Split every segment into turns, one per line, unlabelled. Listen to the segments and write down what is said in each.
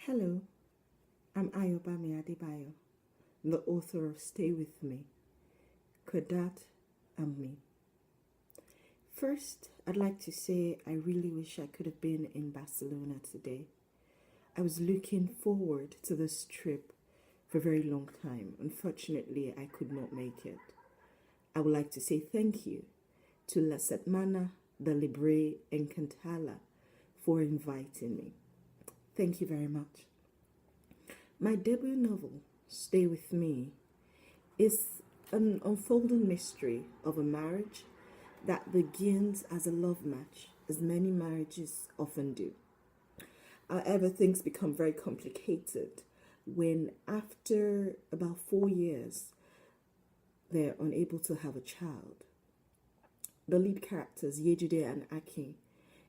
Hello, I'm Ayobami Adebayo, the author of Stay With Me, Queda't and Me. First, I'd like to say I really wish I could have been in Barcelona today. I was looking forward to this trip for a very long time. Unfortunately, I could not make it. I would like to say thank you to La Setmana, the Llibre Encantala for inviting me. Thank you very much. My debut novel, Stay With Me, is an unfolding mystery of a marriage that begins as a love match, as many marriages often do. However, things become very complicated when after about 4 years, they're unable to have a child. The lead characters, Yejide and Akin,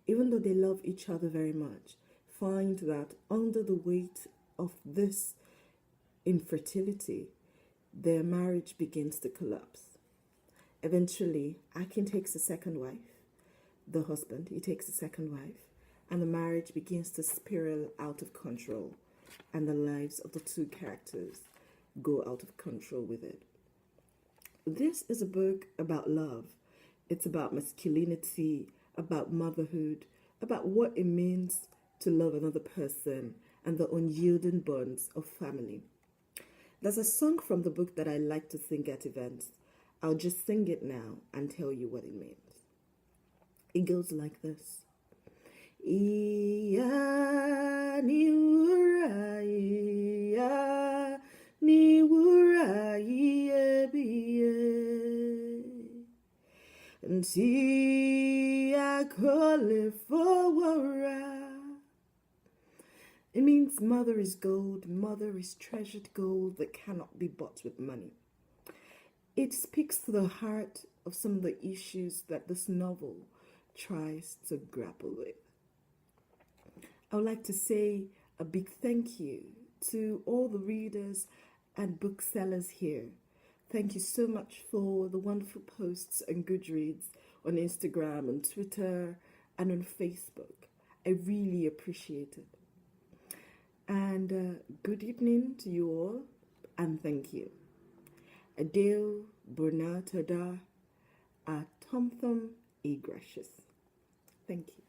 even though they love each other very much, find that under the weight of this infertility, their marriage begins to collapse. Eventually, Akin takes a second wife, the husband, he takes a second wife, and the marriage begins to spiral out of control, and the lives of the two characters go out of control with it. This is a book about love. It's about masculinity, about motherhood, about what it means to love another person and the unyielding bonds of family. There's a song from the book that I like to sing at events. I'll just sing it now and tell you what it means. It goes like this. Iya ni wura, iya ni wura, iye biye. Nti akole fowora. It means mother is gold, mother is treasured gold that cannot be bought with money. It speaks to the heart of some of the issues that this novel tries to grapple with. I would like to say a big thank you to all the readers and booksellers here. Thank you so much for the wonderful posts on Goodreads, on Instagram, on Twitter, and on Facebook. I really appreciate it. And good evening to you all, and thank you. Adele Burnatada, a Tom Thumb E. Gracious. Thank you.